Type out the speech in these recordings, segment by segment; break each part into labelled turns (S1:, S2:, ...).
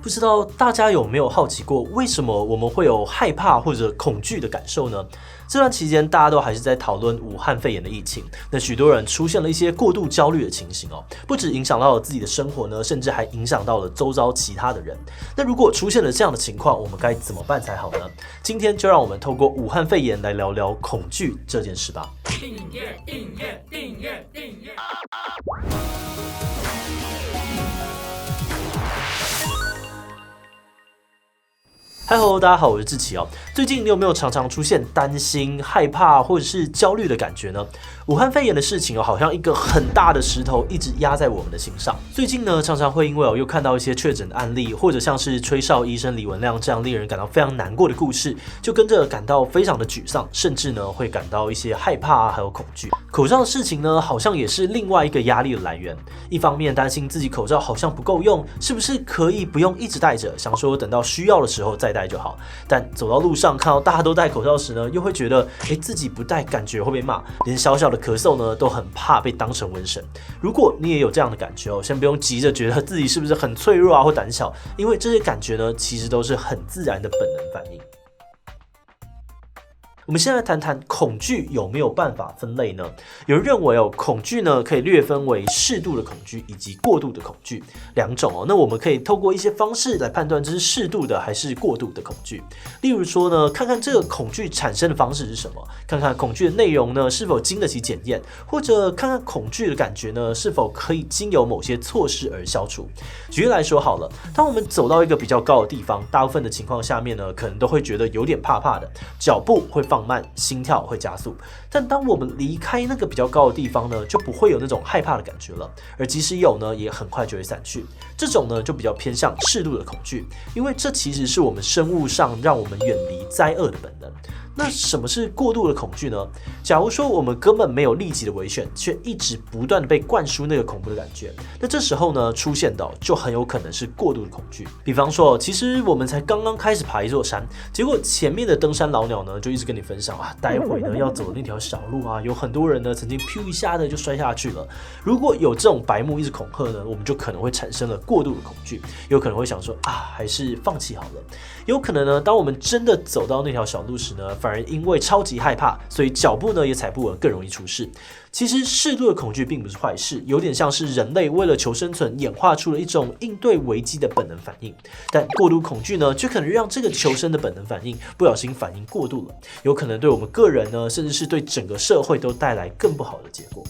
S1: 不知道大家有没有好奇过，为什么我们会有害怕或者恐惧的感受呢？这段期间，大家都还是在讨论武汉肺炎的疫情，那许多人出现了一些过度焦虑的情形哦，不只影响到了自己的生活呢，甚至还影响到了周遭其他的人。那如果出现了这样的情况，我们该怎么办才好呢？今天就让我们透过武汉肺炎来聊聊恐惧这件事吧。订阅。Hello， 大家好，我是志奇哦。最近你有没有常常出现担心、害怕或者是焦虑的感觉呢？武汉肺炎的事情好像一个很大的石头一直压在我们的心上。最近呢，常常会因为又看到一些确诊的案例，或者像是吹哨医生李文亮这样令人感到非常难过的故事，就跟着感到非常的沮丧，甚至呢会感到一些害怕还有恐惧。口罩的事情呢，好像也是另外一个压力的来源。一方面担心自己口罩好像不够用，是不是可以不用一直戴着，想说等到需要的时候再戴就好。但走到路上看到大家都戴口罩时呢，又会觉得自己不戴感觉会被骂，连小小的咳嗽呢都很怕被当成瘟神。如果你也有这样的感觉先不用急着觉得自己是不是很脆弱啊或胆小，因为这些感觉呢其实都是很自然的本能反应。我们现在谈谈恐惧有没有办法分类呢？有人认为恐惧呢可以略分为适度的恐惧以及过度的恐惧两种那我们可以透过一些方式来判断这是适度的还是过度的恐惧。例如说呢，看看这个恐惧产生的方式是什么，看看恐惧的内容呢是否经得起检验，或者看看恐惧的感觉呢是否可以经由某些措施而消除。举例来说好了，当我们走到一个比较高的地方，大部分的情况下面呢，可能都会觉得有点怕怕的，脚步会放慢，心跳会加速。但当我们离开那个比较高的地方呢，就不会有那种害怕的感觉了，而即使有呢，也很快就会散去。这种呢，就比较偏向适度的恐惧，因为这其实是我们生物上让我们远离灾厄的本能。那什么是过度的恐惧呢？假如说我们根本没有立即的危险，却一直不断的被灌输那个恐怖的感觉，那这时候呢出现的就很有可能是过度的恐惧。比方说，其实我们才刚刚开始爬一座山，结果前面的登山老鸟呢就一直跟你分享待会呢要走的那条小路有很多人呢曾经噗一下的就摔下去了。如果有这种白目一直恐吓呢，我们就可能会产生了过度的恐惧，有可能会想说还是放弃好了。有可能呢，当我们真的走到那条小路时呢，反而因为超级害怕，所以脚步呢也踩不稳，更容易出事。其实适度的恐惧并不是坏事，有点像是人类为了求生存演化出了一种应对危机的本能反应。但过度恐惧呢，就可能让这个求生的本能反应不小心反应过度了，有可能对我们个人呢，甚至是对整个社会都带来更不好的结果。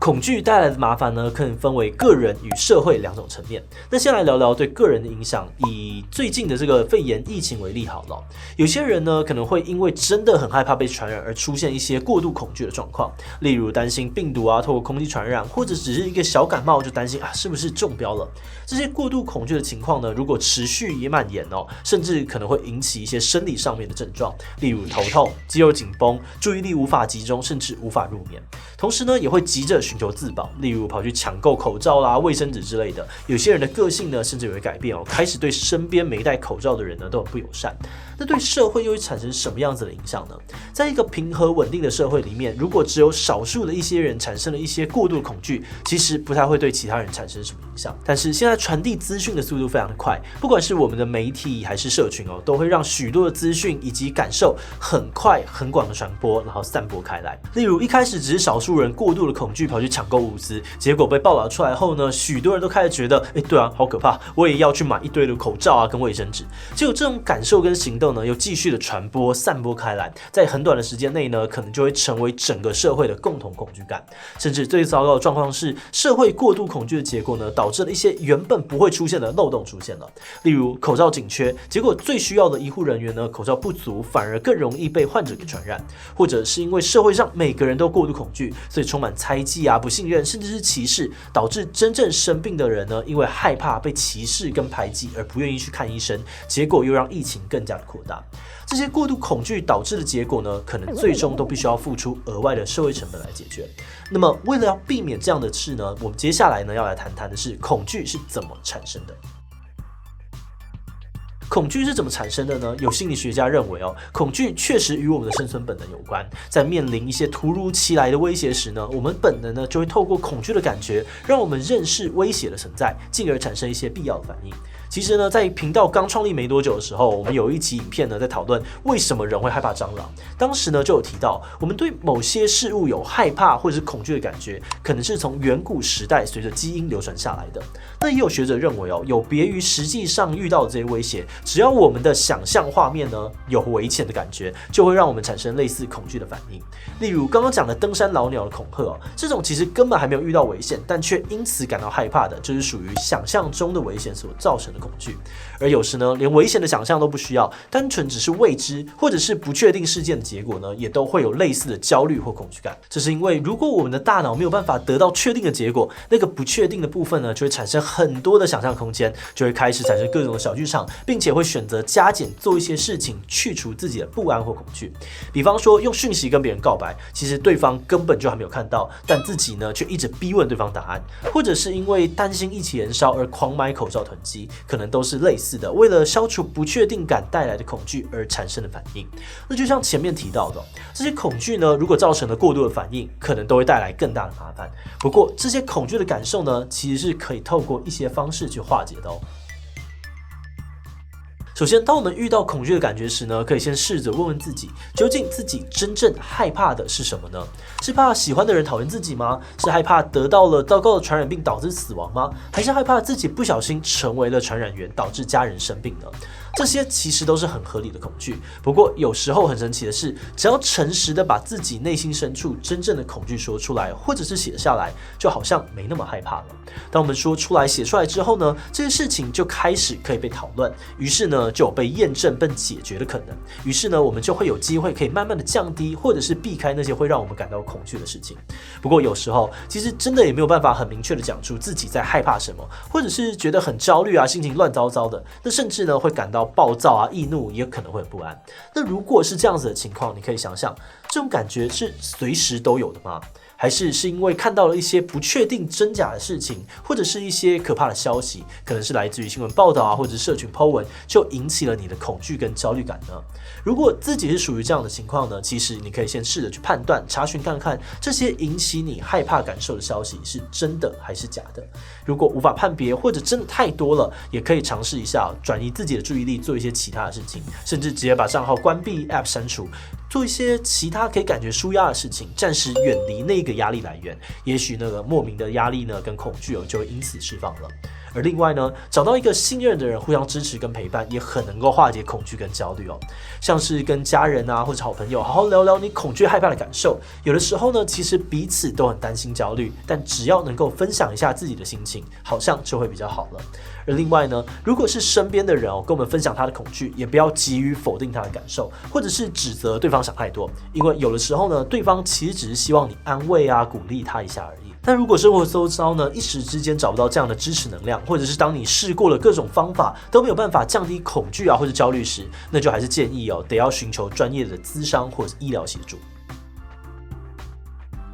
S1: 恐惧带来的麻烦呢，可能分为个人与社会两种层面。那先来聊聊对个人的影响，以最近的这个肺炎疫情为例好了。有些人呢，可能会因为真的很害怕被传染而出现一些过度恐惧的状况，例如担心病毒透过空气传染，或者只是一个小感冒就担心是不是中标了。这些过度恐惧的情况呢，如果持续也蔓延甚至可能会引起一些生理上面的症状，例如头痛、肌肉紧绷、注意力无法集中，甚至无法入眠。同时呢，也会急着寻求自保，例如跑去抢购口罩啦、卫生纸之类的。有些人的个性呢，甚至也会改变开始对身边没戴口罩的人呢都很不友善。那对社会又会产生什么样子的影响呢？在一个平和稳定的社会里面，如果只有少数的一些人产生了一些过度的恐惧，其实不太会对其他人产生什么影响。但是现在传递资讯的速度非常的快，不管是我们的媒体还是社群都会让许多的资讯以及感受很快很广的传播，然后散播开来。例如一开始只是少数人过度的恐惧跑去抢购物资，结果被报道出来后呢，许多人都开始觉得对好可怕，我也要去买一堆的口罩跟卫生纸。结果这种感受跟行动呢又继续的传播散播开来，在很短的时间内呢，可能就会成为整个社会的共同恐惧感。甚至最糟糕的状况是，社会过度恐惧的结果呢，导致了一些原本不会出现的漏洞出现了。例如口罩紧缺，结果最需要的医护人员呢口罩不足，反而更容易被患者给传染。或者是因为社会上每个人都过度恐惧，所以充满猜忌不信任，甚至是歧视，导致真正生病的人呢，因为害怕被歧视跟排挤而不愿意去看医生，结果又让疫情更加的扩大。这些过度恐惧导致的结果呢，可能最终都必须要付出额外的社会成本来解决。那么为了要避免这样的事呢，我们接下来呢要来谈谈的是恐惧是怎么产生的。恐惧是怎么产生的呢？有心理学家认为恐惧确实与我们的生存本能有关。在面临一些突如其来的威胁时呢，我们本能呢就会透过恐惧的感觉，让我们认识威胁的存在，进而产生一些必要的反应。其实呢，在频道刚创立没多久的时候，我们有一集影片呢在讨论为什么人会害怕蟑螂。当时呢就有提到，我们对某些事物有害怕或者是恐惧的感觉，可能是从远古时代随着基因流传下来的。那也有学者认为有别于实际上遇到的这些威胁，只要我们的想象画面呢有危险的感觉，就会让我们产生类似恐惧的反应。例如刚刚讲的登山老鸟的恐吓这种其实根本还没有遇到危险，但却因此感到害怕的，就是属于想象中的危险所造成的恐惧。而有时呢，连危险的想象都不需要，单纯只是未知或者是不确定事件的结果呢，也都会有类似的焦虑或恐惧感。这是因为如果我们的大脑没有办法得到确定的结果，那个不确定的部分呢，就会产生很多的想象空间，就会开始产生各种的小剧场，并且会选择加减做一些事情，去除自己的不安或恐惧。比方说用讯息跟别人告白，其实对方根本就还没有看到，但自己呢却一直逼问对方答案，或者是因为担心一起燃烧而狂买口罩囤积，可能都是类似的，为了消除不确定感带来的恐惧而产生的反应。那就像前面提到的，这些恐惧呢，如果造成了过度的反应，可能都会带来更大的麻烦。不过这些恐惧的感受呢，其实是可以透过一些方式去化解的。首先，当我们遇到恐惧的感觉时呢，可以先试着问问自己，究竟自己真正害怕的是什么呢？是怕喜欢的人讨厌自己吗？是害怕得到了糟糕的传染病导致死亡吗？还是害怕自己不小心成为了传染源，导致家人生病呢？这些其实都是很合理的恐惧。不过有时候很神奇的是，只要诚实的把自己内心深处真正的恐惧说出来，或者是写下来，就好像没那么害怕了。当我们说出来、写出来之后呢，这些事情就开始可以被讨论，于是呢就有被验证并解决的可能。于是呢，我们就会有机会可以慢慢的降低，或者是避开那些会让我们感到恐惧的事情。不过有时候其实真的也没有办法很明确的讲出自己在害怕什么，或者是觉得很焦虑啊，心情乱糟糟的，那甚至呢会感到暴躁啊、易怒，也可能会很不安。那如果是这样子的情况，你可以想想，这种感觉是随时都有的吗？还是因为看到了一些不确定真假的事情，或者是一些可怕的消息，可能是来自于新闻报道啊，或者是社群 po 文，就引起了你的恐惧跟焦虑感呢？如果自己是属于这样的情况呢，其实你可以先试着去判断、查询看看这些引起你害怕感受的消息是真的还是假的。如果无法判别，或者真的太多了，也可以尝试一下转移自己的注意力，做一些其他的事情，甚至直接把账号关闭、App 删除，做一些其他可以感觉抒压的事情，暂时远离那个压力来源。也许那个莫名的压力呢跟恐惧就会因此释放了。而另外呢，找到一个信任的人互相支持跟陪伴，也很能够化解恐惧跟焦虑哦。像是跟家人啊或者好朋友好好聊聊你恐惧害怕的感受，有的时候呢，其实彼此都很担心焦虑，但只要能够分享一下自己的心情，好像就会比较好了。而另外呢，如果是身边的人跟我们分享他的恐惧，也不要急于否定他的感受，或者是指责对方想太多，因为有的时候呢，对方其实只是希望你安慰啊、鼓励他一下而已。但如果生活周遭呢，一时之间找不到这样的支持能量，或者是当你试过了各种方法都没有办法降低恐惧啊或者焦虑时，那就还是建议得要寻求专业的咨商或者医疗协助。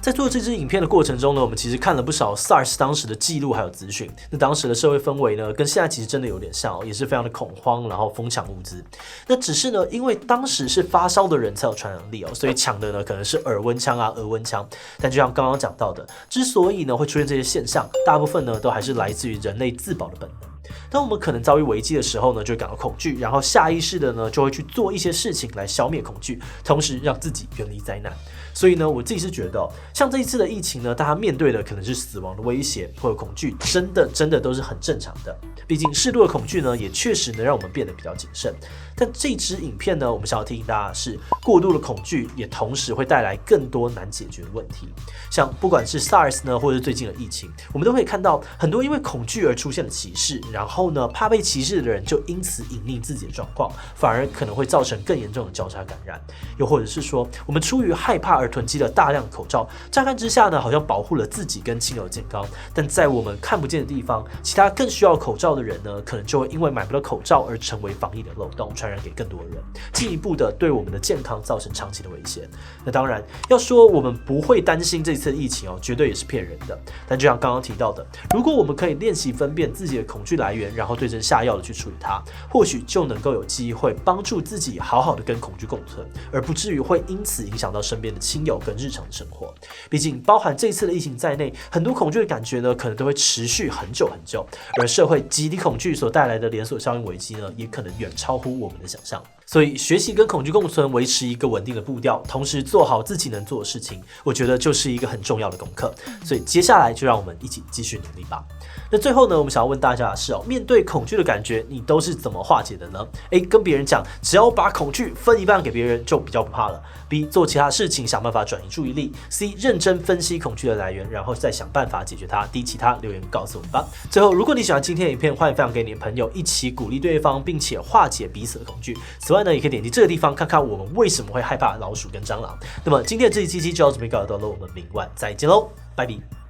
S1: 在做这支影片的过程中呢，我们其实看了不少 SARS 当时的记录还有资讯。那当时的社会氛围呢，跟现在其实真的有点像也是非常的恐慌，然后疯抢物资。那只是呢，因为当时是发烧的人才有传染力所以抢的呢可能是耳温枪啊、额温枪。但就像刚刚讲到的，之所以呢会出现这些现象，大部分呢都还是来自于人类自保的本能。当我们可能遭遇危机的时候呢，就会感到恐惧，然后下意识的呢就会去做一些事情来消灭恐惧，同时让自己远离灾难。所以呢，我自己是觉得像这一次的疫情呢，大家面对的可能是死亡的威胁或者恐惧，真的都是很正常的。毕竟适度的恐惧呢，也确实能让我们变得比较谨慎。但这支影片呢，我们想要提醒大家的是，过度的恐惧也同时会带来更多难解决的问题。像不管是 SARS 呢，或者是最近的疫情，我们都可以看到很多因为恐惧而出现的歧视，然后呢，怕被歧视的人就因此隐匿自己的状况，反而可能会造成更严重的交叉感染。又或者是说，我们出于害怕而囤积了大量的口罩，乍看之下呢，好像保护了自己跟亲友的健康，但在我们看不见的地方，其他更需要口罩的人呢，可能就会因为买不到口罩而成为防疫的漏洞，传染给更多人，进一步的对我们的健康造成长期的危险。那当然，要说我们不会担心这次的疫情绝对也是骗人的。但就像刚刚提到的，如果我们可以练习分辨自己的恐惧来来源，然后对症下药的去处理它，或许就能够有机会帮助自己好好的跟恐惧共存，而不至于会因此影响到身边的亲友跟日常生活。毕竟包含这次的疫情在内，很多恐惧的感觉呢，可能都会持续很久很久，而社会集体恐惧所带来的连锁效应危机呢，也可能远超乎我们的想象。所以学习跟恐惧共存，维持一个稳定的步调，同时做好自己能做的事情，我觉得就是一个很重要的功课。所以接下来就让我们一起继续努力吧。那最后呢，我们想要问大家的是面对恐惧的感觉，你都是怎么化解的呢？跟别人讲，只要把恐惧分一半给别人，就比较不怕了。B 做其他事情想办法转移注意力。C 认真分析恐惧的来源，然后再想办法解决它。D 其他留言告诉我们吧。最后，如果你喜欢今天的影片，欢迎分享给你的朋友，一起鼓励对方，并且化解彼此的恐惧。此外呢，也可以点击这个地方看看我们为什么会害怕老鼠跟蟑螂。那么今天的这一期就到这边告一段落，我们明晚再见喽，拜拜。